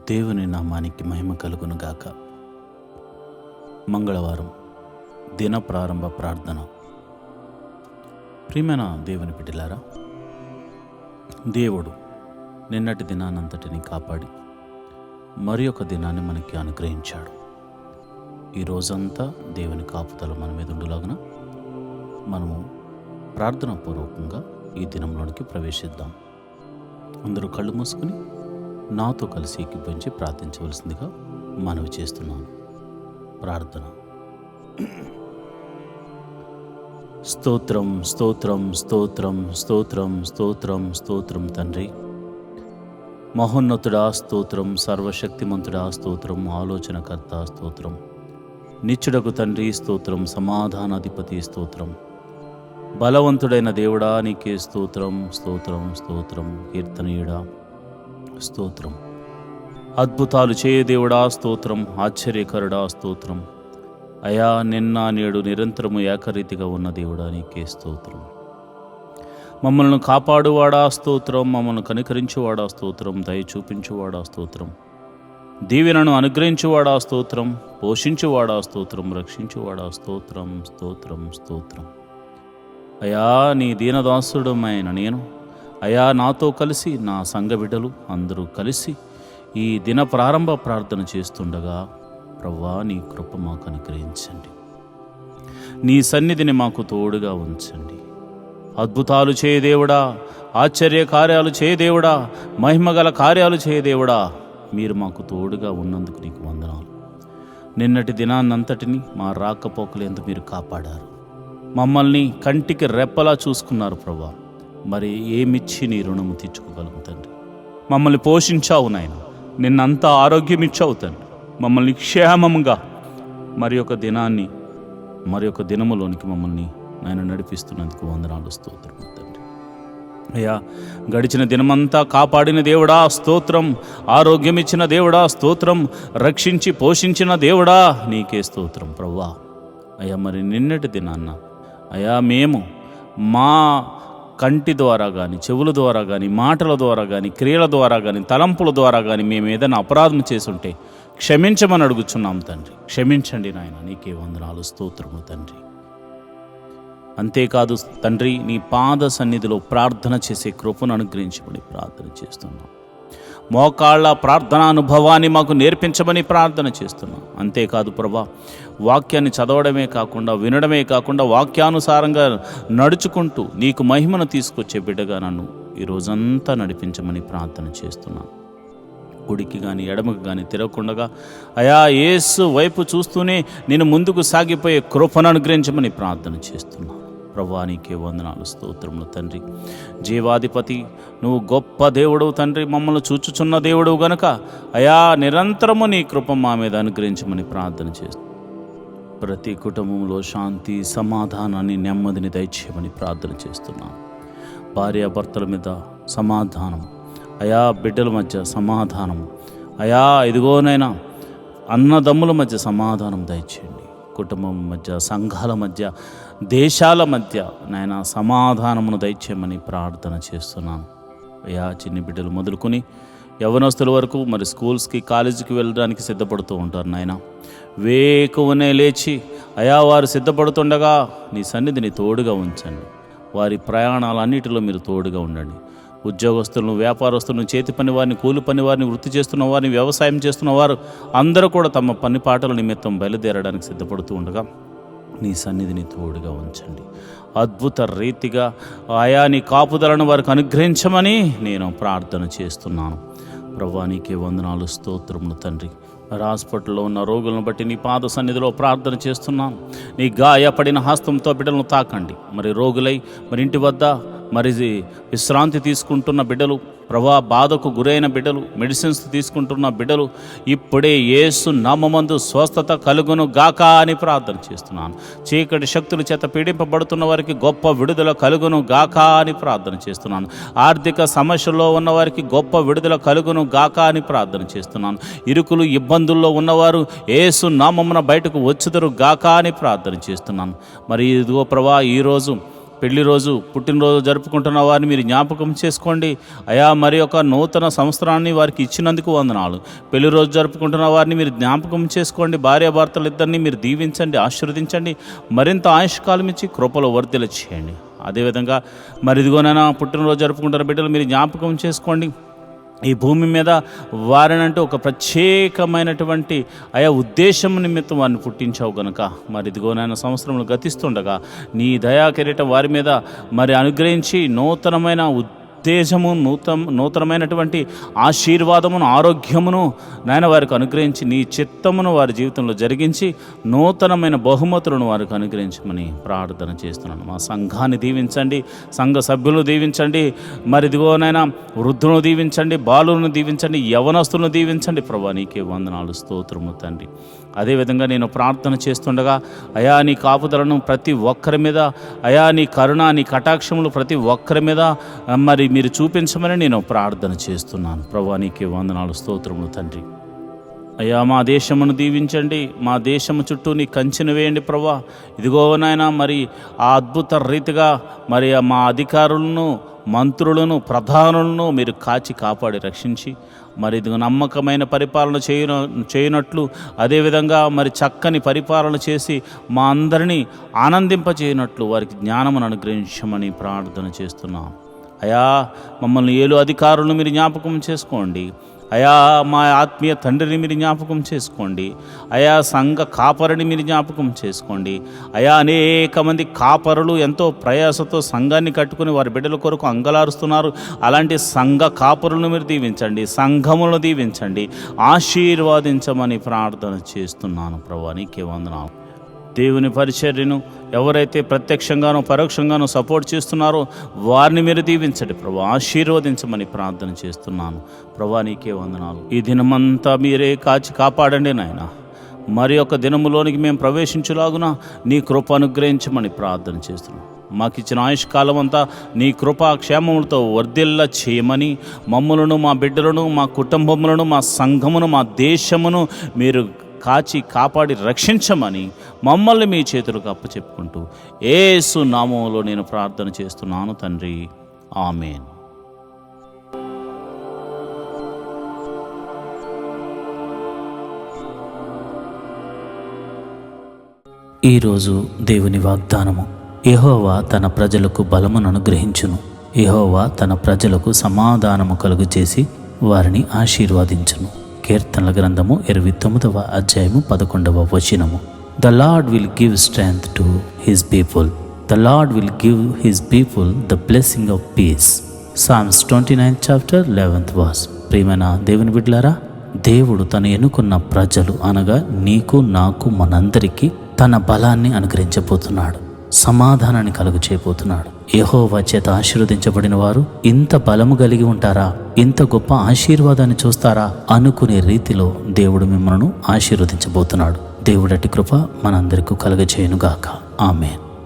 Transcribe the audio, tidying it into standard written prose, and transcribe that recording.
దేవుని నామానికి మహిమ కలుగును గాక. మంగళవారం దిన ప్రారంభ ప్రార్థన. ప్రియమైన దేవుని బిడ్డలారా, దేవుడు నిన్నటి దినానంతటిని కాపాడి మరి ఒక దినాన్ని మనకి అనుగ్రహించాడు. ఈ రోజంతా దేవుని కాపుదల మన మీద ఉండులాగున మనము ప్రార్థనా పూర్వకంగా ఈ దినంలోనికి ప్రవేశిద్దాం. అందరూ కళ్ళు మూసుకుని నాతో కలిసి ఏకీభవించి ప్రార్థించవలసిందిగా మనవి చేస్తున్నాను. ప్రార్థన. స్తోత్రం స్తోత్రం స్తోత్రం స్తోత్రం స్తోత్రం స్తోత్రం తండ్రి, మహోన్నతుడా స్తోత్రం, సర్వశక్తిమంతుడా స్తోత్రం, ఆలోచనకర్త స్తోత్రం, నిత్యుడకు తండ్రి స్తోత్రం, సమాధానాధిపతి స్తోత్రం, బలవంతుడైన దేవుడా నీకే స్తోత్రం స్తోత్రం స్తోత్రం, కీర్తనీయుడా స్తోత్రం, అద్భుతాలు చేయ దేవుడా స్తోత్రం, ఆశ్చర్యకరుడా స్తోత్రం, అయా నిన్న నేడు నిరంతరము ఏకరీతిగా ఉన్న దేవుడా నీకే స్తోత్రం, మమ్మల్ని కాపాడువాడా స్తోత్రం, మమ్మల్ని కనికరించువాడా స్తోత్రం, దయ చూపించువాడా స్తోత్రం, దీవెనను అనుగ్రహించువాడా స్తోత్రం, పోషించువాడా స్తోత్రం, రక్షించువాడా స్తోత్రం స్తోత్రం స్తోత్రం. అయా నీ దీనదాసుడమైన నేను, అయా నాతో కలిసి నా సంఘ బిడ్డలు అందరూ కలిసి ఈ దిన ప్రారంభ ప్రార్థన చేస్తుండగా ప్రభువా నీ కృప మాకు అనుగ్రహించండి, నీ సన్నిధిని మాకు తోడుగా ఉంచండి. అద్భుతాలు చేయదేవుడా, ఆశ్చర్య కార్యాలు చేయదేవుడా, మహిమగల కార్యాలు చేయదేవుడా, మీరు మాకు తోడుగా ఉన్నందుకు నీకు వందనాలు. నిన్నటి దినాన్నంతటిని మా రాకపోకలేందుకు మీరు కాపాడారు, మమ్మల్ని కంటికి రెప్పలా చూసుకున్నారు ప్రభువా. మరి ఏమిచ్చి నీ రుణము తీర్చుకోగలము తండ్రి? మమ్మల్ని పోషించావు నాయన, నిన్నంతా ఆరోగ్యం ఇచ్చావు తండ్రి, మమ్మల్ని క్షేమంగా మరి ఒక దినాన్ని మరి ఒక దినములోనికి మమ్మల్ని నాయన నడిపిస్తున్నందుకు వందనాలు స్తోత్రం తండ్రి. అయ్యా గడిచిన దినమంతా కాపాడిన దేవుడా స్తోత్రం, ఆరోగ్యం ఇచ్చిన దేవుడా స్తోత్రం, రక్షించి పోషించిన దేవుడా నీకే స్తోత్రం ప్రభువా. అయ్యా మరి నిన్నటి దినాన్న అయా మేము మా కంటి ద్వారా కానీ, చెవుల ద్వారా కానీ, మాటల ద్వారా కానీ, క్రియల ద్వారా కానీ, తలంపుల ద్వారా కానీ మేము ఏదైనా అపరాధం చేసుంటే క్షమించమని అడుగుచున్నాం తండ్రి. క్షమించండి నాయన, నీకే వందనాలు స్తోత్రము తండ్రి. అంతేకాదు తండ్రి, నీ పాద సన్నిధిలో ప్రార్థన చేసే కృపను అనుగ్రహించమని ప్రార్థన చేస్తున్నాం. మోకాళ్ళ ప్రార్థనా అనుభవాన్ని మాకు నేర్పించమని ప్రార్థన చేస్తున్నాం. అంతేకాదు ప్రభా, వాక్యాన్ని చదవడమే కాకుండా, వినడమే కాకుండా, వాక్యానుసారంగా నడుచుకుంటూ నీకు మహిమను తీసుకొచ్చే బిడ్డగా నన్ను ఈ రోజంతా నడిపించమని ప్రార్థన చేస్తున్నాను. కుడికి కానీ ఎడమకు కానీ తిరగకుండా అయా యేసు వైపు చూస్తూనే నేను ముందుకు సాగిపోయే కృపను అనుగ్రహించమని ప్రార్థన చేస్తున్నాను. ప్రభువా నీకే వందనాలు స్తోత్రములు తండ్రి. జీవాధిపతి నువ్వు గొప్ప దేవుడు తండ్రి, మమ్మల్ని చూచుచున్న దేవుడు గనుక అయా నిరంతరము నీ కృప మా మీద అనుగ్రహించమని ప్రార్థన చేస్తూ ప్రతి కుటుంబంలో శాంతి, సమాధానాన్ని, నెమ్మదిని దయచేయమని ప్రార్థన చేస్తున్నాను. భార్యాభర్తల మీద సమాధానం, అయా బిడ్డల మధ్య సమాధానం, అయా ఇదిగోనైనా అన్నదమ్ముల మధ్య సమాధానం దయచేయండి. కుటుంబం మధ్య, సంఘాల మధ్య, దేశాల మధ్య నాయన సమాధానమును దయచేయమని ప్రార్థన చేస్తున్నాను. అయా చిన్ని బిడ్డలు మొదలుకొని యవనస్తుల వరకు మరి స్కూల్స్కి, కాలేజీకి వెళ్ళడానికి సిద్ధపడుతూ ఉంటారు నాయన. వేకువనే లేచి అయా వారు సిద్ధపడుతుండగా నీ సన్నిధిని తోడుగా ఉంచండి. వారి ప్రయాణాలన్నిటిలో మీరు తోడుగా ఉండండి. ఉద్యోగస్తులను, వ్యాపారస్తులను, చేతి పని వారిని, కూలి పని వారిని, వృత్తి చేస్తున్న వారిని, వ్యవసాయం చేస్తున్న వారు అందరూ కూడా తమ పని పాటల నిమిత్తం బయలుదేరడానికి సిద్ధపడుతూ ఉండగా నీ సన్నిధిని తోడుగా ఉంచండి. అద్భుత రీతిగా ఆయా నీ కాపుదలను వారికి అనుగ్రహించమని నేను ప్రార్థన చేస్తున్నాను. ప్రభువా నీకే వందనాలు స్తోత్రములు తండ్రి. మరి హాస్పిటల్లో ఉన్న రోగులను బట్టి నీ పాద సన్నిధిలో ప్రార్థన చేస్తున్నాను. నీ గాయపడిన హస్తంతో బిడ్డలను తాకండి. మరి రోగులై మరి ఇంటి వద్ద మరి విశ్రాంతి తీసుకుంటున్న బిడ్డలు, ప్రభా బాధకు గురైన బిడ్డలు, మెడిసిన్స్ తీసుకుంటున్న బిడ్డలు ఇప్పుడే యేసు నామమందు స్వస్థత కలుగును గాక అని ప్రార్థన చేస్తున్నాను. చీకటి శక్తుల చేత పీడింపబడుతున్న వారికి గొప్ప విడుదల కలుగును గాక అని ప్రార్థన చేస్తున్నాను. ఆర్థిక సమస్యల్లో ఉన్న వారికి గొప్ప విడుదల కలుగును గాక అని ప్రార్థన చేస్తున్నాను. ఇరుకులు ఇబ్బందుల్లో ఉన్నవారు యేసు నామమున బయటకు వచ్చుదురు గాక అని ప్రార్థన చేస్తున్నాను. మరి ఇదిగో ప్రభా ఈరోజు పెళ్లి రోజు పుట్టినరోజు జరుపుకుంటున్న వారిని మీరు జ్ఞాపకం చేసుకోండి అయా. మరి ఒక నూతన సంవత్సరాన్ని వారికి ఇచ్చినందుకు వందనాలు. పెళ్లి రోజు జరుపుకుంటున్న వారిని మీరు జ్ఞాపకం చేసుకోండి. భార్యాభర్తలు ఇద్దరిని మీరు దీవించండి, ఆశీర్వదించండి, మరింత ఆయుష్కాలం ఇచ్చి కృపలో వర్ధిల్ల చేయండి. అదేవిధంగా మరి ఇదిగోనైనా పుట్టినరోజు జరుపుకుంటున్న బిడ్డలు మీరు జ్ఞాపకం చేసుకోండి. ఈ భూమి మీద వారినంటూ ఒక ప్రత్యేకమైనటువంటి ఆయా ఉద్దేశం నిమిత్తం వారిని పుట్టించావు గనుక మరి ఇదిగోనైనా సంవత్సరములు గతిస్తుండగా నీ దయా కిరీటం వారి మీద మరి అనుగ్రహించి నూతనమైన ఉద్దేశము, నూతనమైనటువంటి ఆశీర్వాదమును, ఆరోగ్యమును నాయన వారికి అనుగ్రహించి నీ చిత్తమును వారి జీవితంలో జరిగించి నూతనమైన బహుమతులను వారికి అనుగ్రహించమని ప్రార్థన చేస్తున్నాను. మా సంఘాన్ని దీవించండి, సంఘ సభ్యులను దీవించండి, మరి ఇదిగోనైనా వృద్ధులను దీవించండి, బాలులను దీవించండి, యవనస్తులను దీవించండి. ప్రభా నీకే వందనాలు, స్తోత్రము తండ్రి. అదేవిధంగా నేను ప్రార్థన చేస్తుండగా అయా నీ కాపుదలను ప్రతి ఒక్కరి మీద, అయా నీ కరుణ, నీ కటాక్షములు ప్రతి ఒక్కరి మీద మరి మీరు చూపించమని నేను ప్రార్థన చేస్తున్నాను. ప్రభా నీకే వందనాలు, స్తోత్రములు తండ్రి. అయ్యా మా దేశమును దీవించండి, మా దేశము చుట్టూ నీ కంచెను వేయండి ప్రభా. ఇదిగో నాయన మరి ఆ అద్భుత రీతిగా మరి మా అధికారులను, మంత్రులను, ప్రధానులను మీరు కాచి కాపాడి రక్షించి మరి ఇది నమ్మకమైన పరిపాలన చేయనట్లు, అదేవిధంగా మరి చక్కని పరిపాలన చేసి మా అందరినీ ఆనందింపచేయనట్లు వారికి జ్ఞానమును అనుగ్రహించమని ప్రార్థన చేస్తున్నాం. అయా మమ్మల్ని ఏలు అధికారులను మీరు జ్ఞాపకం చేసుకోండి. అయా మా ఆత్మీయ తండ్రిని మీరు జ్ఞాపకం చేసుకోండి. అయా సంఘ కాపరిని మీరు జ్ఞాపకం చేసుకోండి. అయా అనేక మంది కాపరులు ఎంతో ప్రయాసతో సంఘాన్ని కట్టుకుని వారి బిడ్డల కొరకు అంగలారుస్తున్నారు. అలాంటి సంఘ కాపరులను మీరు దీవించండి, సంఘములను దీవించండి, ఆశీర్వాదించమని ప్రార్థన చేస్తున్నాను. ప్రభువా నీకే వందనాలు. దేవుని పరిచర్యను ఎవరైతే ప్రత్యక్షంగానో పరోక్షంగానో సపోర్ట్ చేస్తున్నారో వారిని మీరు దీవించండి ప్రభు, ఆశీర్వదించమని ప్రార్థన చేస్తున్నాను. ప్రభా నీకే వందనాలు. ఈ దినమంతా మీరే కాచి కాపాడండి నాయన. మరి ఒక దినములోనికి మేము ప్రవేశించులాగున నీ కృప అనుగ్రహించమని ప్రార్థన చేస్తున్నాం. మాకిచ్చిన ఆయుష్కాలం అంతా నీ కృపా క్షేమములతో వర్ధిల్ల చేయమని మమ్మలను, మా బిడ్డలను, మా కుటుంబములను, మా సంఘమును, మా దేశమును మీరు కాచి కాపాడి రక్షించమని మమ్మల్ని మీ చేతులకు అప్పచెప్పుకుంటూ యేసు నామములో నేను ప్రార్థన చేస్తున్నాను తండ్రి, ఆమేన్. ఈరోజు దేవుని వాగ్దానము. యెహోవా తన ప్రజలకు బలమును అనుగ్రహించును. యెహోవా తన ప్రజలకు సమాధానము కలుగు చేసి వారిని ఆశీర్వదించును. కీర్తనల గ్రంథము 29వ అధ్యాయము 11వ వచనము. The Lord will give strength to his people. The Lord will give his people the blessing of peace. Psalms 29th chapter 11th verse. ప్రియమైన దేవుని బిడ్డలారా, దేవుడు తను ఎన్నుకున్న ప్రజలు అనగా నీకు, నాకు, మనందరికీ తన బలాన్ని అనుగ్రహించబోతున్నాడు, సమాధానాన్ని కలుగు చేయబోతున్నాడు. యెహోవా చేత ఆశీర్వదించబడిన వారు ఇంత బలము కలిగి ఉంటారా, ఇంత గొప్ప ఆశీర్వాదాన్ని చూస్తారా అనుకునే రీతిలో దేవుడు మిమ్మల్ని ఆశీర్వదించబోతున్నాడు. దేవుడటి కృప మనందరికీ కలుగజేయునుగాక. ఆమేన్.